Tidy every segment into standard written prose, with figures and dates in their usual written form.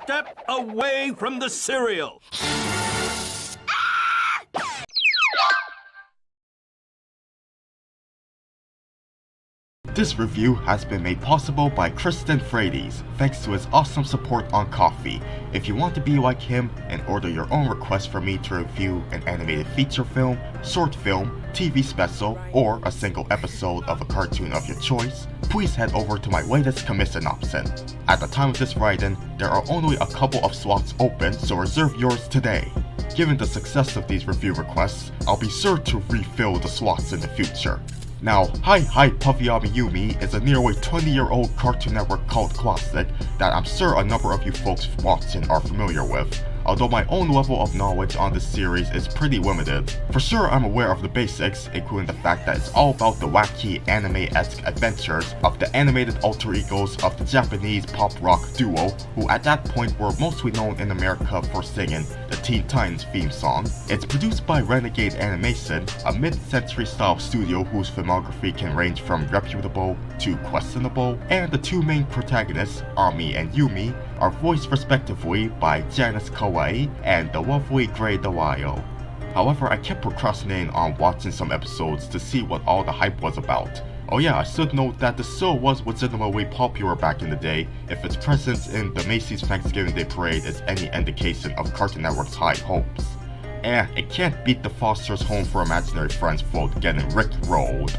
step away from the cereal. This review has been made possible by Kristen Frades, thanks to his awesome support on Ko-fi. If you want to be like him and order your own request for me to review an animated feature film, short film, TV special, or a single episode of a cartoon of your choice, please head over to my latest commission option. At the time of this writing, there are only a couple of slots open, so reserve yours today. Given the success of these review requests, I'll be sure to refill the slots in the future. Now, Hi Puffy AmiYumi is a nearly 20-year-old Cartoon Network cult classic that I'm sure a number of you folks watching are familiar with, although my own level of knowledge on this series is pretty limited. For sure I'm aware of the basics, including the fact that it's all about the wacky anime-esque adventures of the animated alter egos of the Japanese pop rock duo, who at that point were mostly known in America for singing the Teen Titans theme song. It's produced by Renegade Animation, a mid-century style studio whose filmography can range from reputable to questionable, and the two main protagonists, Ami and Yumi, are voiced respectively by Janice Kawai and the lovely Grey DeLisle. However, I kept procrastinating on watching some episodes to see what all the hype was about. Oh yeah, I should note that the show was legitimately popular back in the day, if its presence in the Macy's Thanksgiving Day Parade is any indication of Cartoon Network's high hopes. And it can't beat the Foster's Home for Imaginary Friends float getting rickrolled.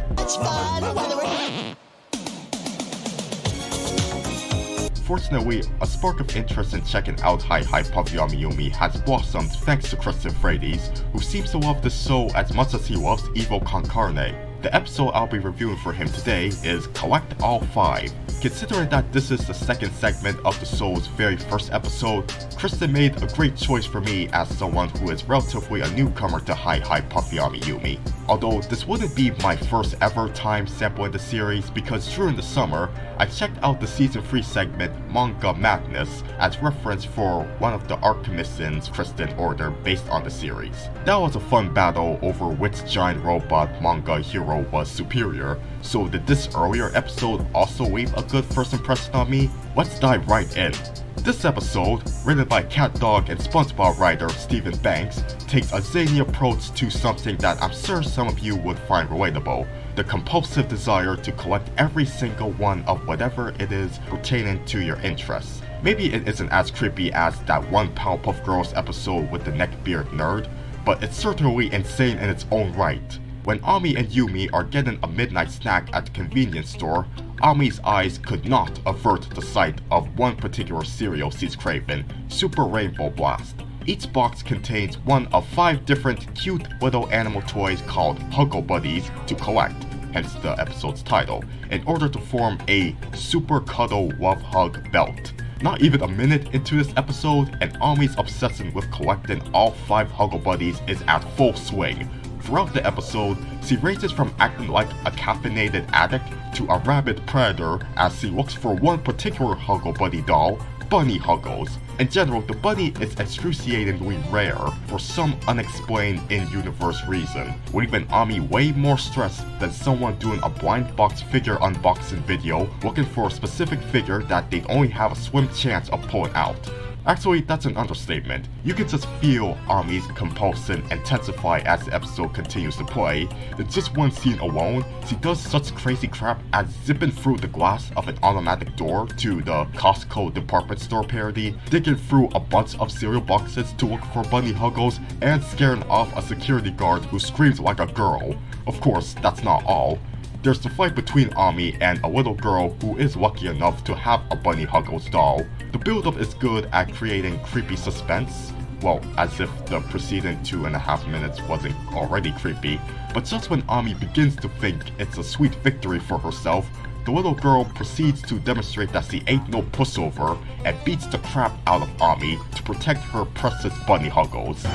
Fortunately, a spark of interest in checking out Hi Puffy AmiYumi has blossomed thanks to Kristen Frades, who seems to love the show as much as he loves Evil Con Carne. The episode I'll be reviewing for him today is Collect All 5. Considering that this is the second segment of the show's very first episode, Kristen made a great choice for me as someone who is relatively a newcomer to Hi Puffy AmiYumi. Although this wouldn't be my first ever time sampling the series, because during the summer, I checked out the season 3 segment Manga Madness as reference for one of the art commissions Kristen ordered based on the series. That was a fun battle over which giant robot manga hero was superior, so did this earlier episode also leave a good first impression on me? Let's dive right in. This episode, written by CatDog and SpongeBob writer Stephen Banks, takes a zany approach to something that I'm sure some of you would find relatable: the compulsive desire to collect every single one of whatever it is pertaining to your interests. Maybe it isn't as creepy as that one Powerpuff Girls episode with the neckbeard nerd, but it's certainly insane in its own right. When Ami and Yumi are getting a midnight snack at the convenience store, Ami's eyes could not avert the sight of one particular cereal she's craving, Super Rainbow Blast. Each box contains one of 5 different cute little animal toys called Huggle Buddies to collect, hence the episode's title, in order to form a Super Cuddle Love Hug belt. Not even a minute into this episode, and Ami's obsession with collecting all 5 Huggle Buddies is at full swing. Throughout the episode, she ranges from acting like a caffeinated addict to a rabid predator as she looks for one particular Huggle Buddy doll, Bunny Huggles. In general, the bunny is excruciatingly rare for some unexplained in-universe reason, leaving Ami way more stressed than someone doing a blind box figure unboxing video looking for a specific figure that they only have a slim chance of pulling out. Actually, that's an understatement. You can just feel Ami's compulsion intensify as the episode continues to play. In just one scene alone, she does such crazy crap as zipping through the glass of an automatic door to the Costco department store parody, digging through a bunch of cereal boxes to look for bunny huggles, and scaring off a security guard who screams like a girl. Of course, that's not all. There's the fight between Ami and a little girl who is lucky enough to have a Bunny Huggles doll. The build-up is good at creating creepy suspense, well, as if the preceding 2.5 minutes wasn't already creepy, but just when Ami begins to think it's a sweet victory for herself, the little girl proceeds to demonstrate that she ain't no pushover and beats the crap out of Ami to protect her precious Bunny Huggles. No,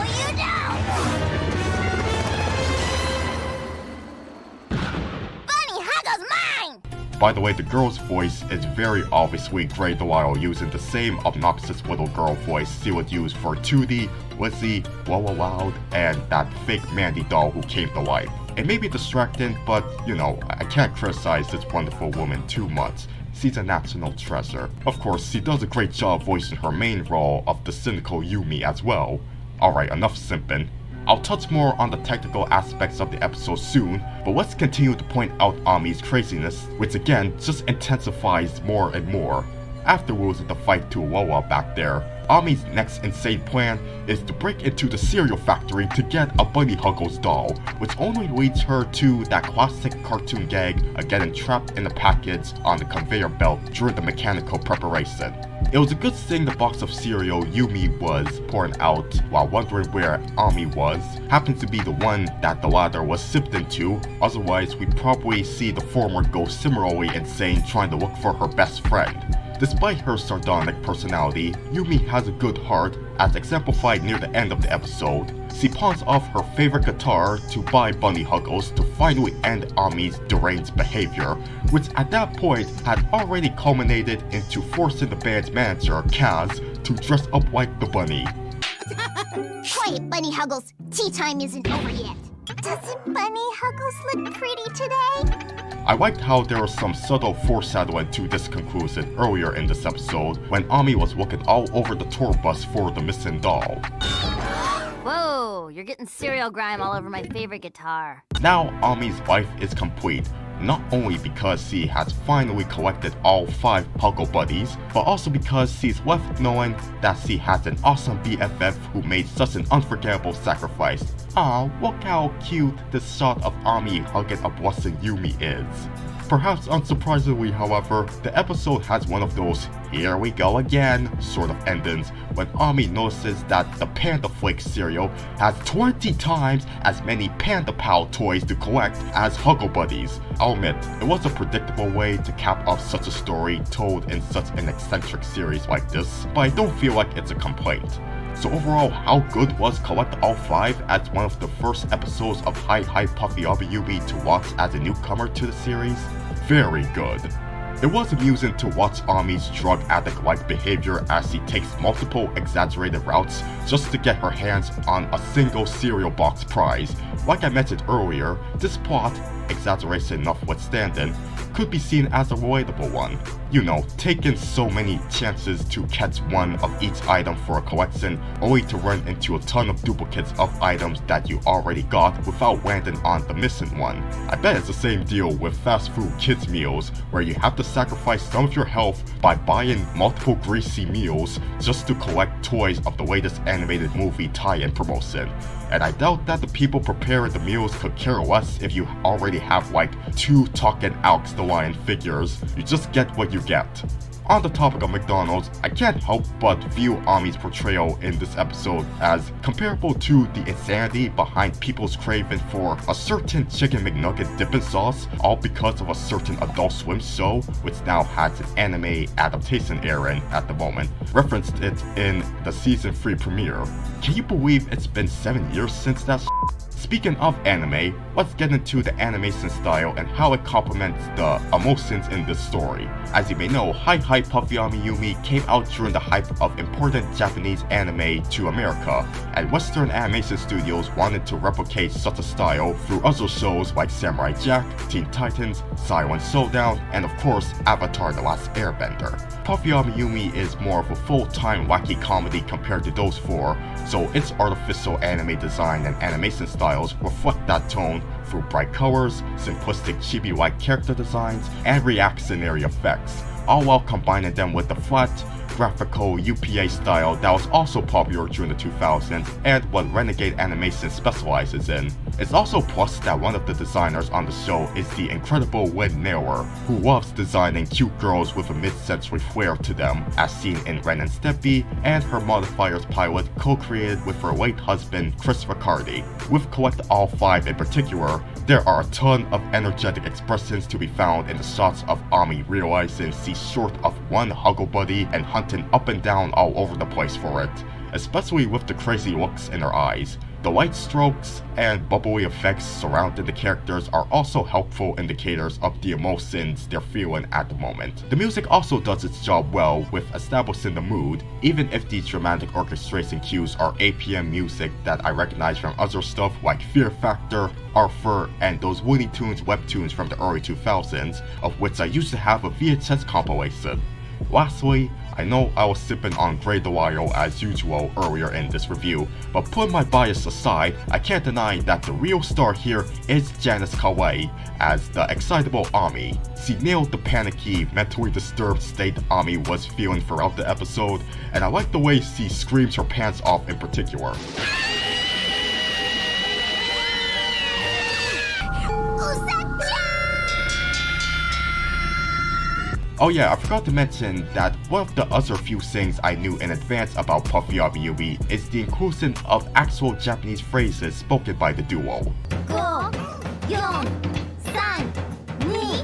you don't! By the way, the girl's voice is very obviously Grey DeLisle using the same obnoxious little girl voice she would use for Tootie, Lizzie, Lola Loud, and that fake Mandy doll who came to life. It may be distracting, but, you know, I can't criticize this wonderful woman too much. she's a national treasure. Of course, she does a great job voicing her main role of the cynical Yumi as well. Alright, enough simping. I'll touch more on the technical aspects of the episode soon, but let's continue to point out Ami's craziness, which again just intensifies more and more. After losing the fight to Wawa back there, Ami's next insane plan is to break into the cereal factory to get a Bunny Huggles doll, which only leads her to that classic cartoon gag of getting trapped in a package on the conveyor belt during the mechanical preparation. It was a good thing the box of cereal Yumi was pouring out while wondering where Ami was happened to be the one that the latter was sipped into, otherwise we'd probably see the former go similarly insane trying to look for her best friend. Despite her sardonic personality, Yumi has a good heart, as exemplified near the end of the episode. She pawns off her favorite guitar to buy Bunny Huggles to finally end Ami's deranged behavior, which at that point had already culminated into forcing the band's manager, Kaz, to dress up like the bunny. Quiet, Bunny Huggles. Tea time isn't over yet. Doesn't Bunny Huggles look pretty today? I liked how there was some subtle foreshadowing to this conclusion earlier in this episode when Ami was looking all over the tour bus for the missing doll. Whoa, you're getting cereal grime all over my favorite guitar. Now Ami's life is complete, not only because she has finally collected all 5 Huggle buddies, but also because she's left knowing that she has an awesome BFF who made such an unforgettable sacrifice. Aw, look how cute this shot of Ami hugging a blessing Yumi is. Perhaps unsurprisingly, however, the episode has one of those "here we go again" sort of endings when Ami notices that the Panda Flake cereal has 20 times as many Panda Pal toys to collect as Huggle Buddies. I'll admit, it was a predictable way to cap off such a story told in such an eccentric series like this, but I don't feel like it's a complaint. So overall, how good was Collect All 5 as one of the first episodes of Hi Puffy AmiYumi to watch as a newcomer to the series? Very good. It was amusing to watch Ami's drug addict-like behavior as she takes multiple exaggerated routes just to get her hands on a single cereal box prize. Like I mentioned earlier, this plot, exaggeration notwithstanding, could be seen as a relatable one. You know, taking so many chances to catch one of each item for a collection only to run into a ton of duplicates of items that you already got without landing on the missing one. I bet it's the same deal with fast food kids meals, where you have to sacrifice some of your health by buying multiple greasy meals just to collect toys of the latest animated movie tie-in promotion. And I doubt that the people preparing the meals could care less if you already have like 2 talking Alex the Lion figures. You just get what you get. On the topic of McDonald's, I can't help but view Ami's portrayal in this episode as comparable to the insanity behind people's craving for a certain chicken McNugget dipping sauce, all because of a certain Adult Swim show, which now has an anime adaptation airing at the moment, referenced it in the season 3 premiere. Can you believe it's been 7 years since that Speaking of anime, let's get into the animation style and how it complements the emotions in this story. As you may know, Hi Puffy AmiYumi came out during the hype of important Japanese anime to America, and Western animation studios wanted to replicate such a style through other shows like Samurai Jack, Teen Titans, Silent Showdown, and of course Avatar: The Last Airbender. Puffy AmiYumi is more of a full-time wacky comedy compared to those 4, so its artificial anime design and animation styles reflect that tone through bright colors, simplistic chibi-like character designs, and reactionary effects, all while combining them with the flat, graphical UPA style that was also popular during the 2000s and what Renegade Animation specializes in. It's also a plus that one of the designers on the show is the incredible Lynn Naylor, who loves designing cute girls with a mid-century flair to them, as seen in Ren and Stimpy and her Modifiers pilot co-created with her late husband Chris Riccardi. With Collect All 5 in particular, there are a ton of energetic expressions to be found in the shots of Ami realizing she's short of one Huggle Buddy and hunting up and down all over the place for it, especially with the crazy looks in her eyes. The white strokes and bubbly effects surrounding the characters are also helpful indicators of the emotions they're feeling at the moment. The music also does its job well with establishing the mood, even if these dramatic orchestration cues are APM music that I recognize from other stuff like Fear Factor, Arthur, and those Looney Tunes webtoons from the early 2000s, of which I used to have a VHS compilation. Lastly, I know I was sipping on Grey the Wild as usual earlier in this review, but putting my bias aside, I can't deny that the real star here is Janice Kawaii as the excitable Ami. She nailed the panicky, mentally disturbed state Ami was feeling throughout the episode, and I like the way she screams her pants off in particular. Oh yeah, I forgot to mention that one of the other few things I knew in advance about Puffy AmiYumi is the inclusion of actual Japanese phrases spoken by the duo. 5, 4, 3, 2,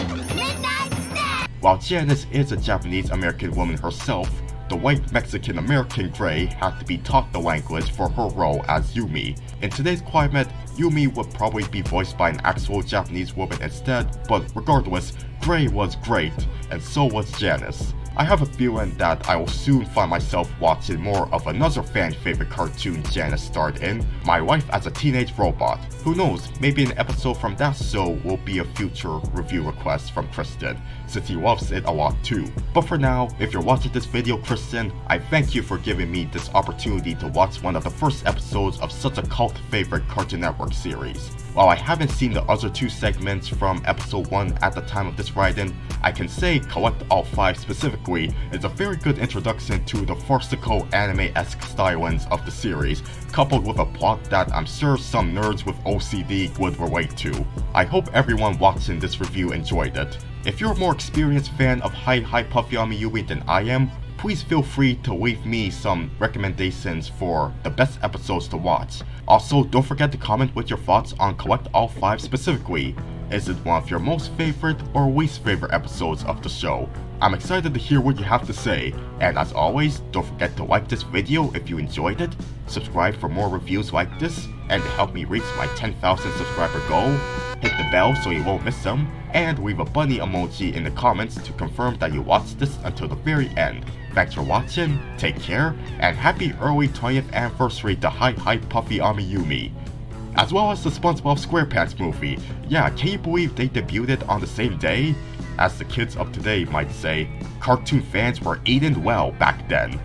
1, midnight snack! While Janice is a Japanese-American woman herself, the white Mexican-American Grey had to be taught the language for her role as Yumi. In today's climate, Yumi would probably be voiced by an actual Japanese woman instead, but regardless, Grey was great, and so was Janice. I have a feeling that I will soon find myself watching more of another fan-favorite cartoon Janice starred in, My Life as a Teenage Robot. Who knows, maybe an episode from that show will be a future review request from Kristen, since he loves it a lot too. But for now, if you're watching this video, Kristen, I thank you for giving me this opportunity to watch one of the first episodes of such a cult favorite Cartoon Network series. While I haven't seen the other 2 segments from episode 1 at the time of this writing, I can say Collect All 5 specifically is a very good introduction to the farcical anime-esque stylings of the series, coupled with a plot that I'm sure some nerds with OCD would relate to. I hope everyone watching this review enjoyed it. If you're a more experienced fan of Hi Puffy AmiYumi than I am, please feel free to leave me some recommendations for the best episodes to watch. Also, don't forget to comment with your thoughts on Collect All 5 specifically. Is it one of your most favorite or least favorite episodes of the show? I'm excited to hear what you have to say, and as always, don't forget to like this video if you enjoyed it, subscribe for more reviews like this, and to help me reach my 10,000 subscriber goal, hit the bell so you won't miss them, and leave a bunny emoji in the comments to confirm that you watched this until the very end. Thanks for watching, take care, and happy early 20th anniversary to Hi Puffy AmiYumi. As well as the SpongeBob SquarePants movie. Yeah, can you believe they debuted it on the same day? As the kids of today might say, cartoon fans were eating well back then.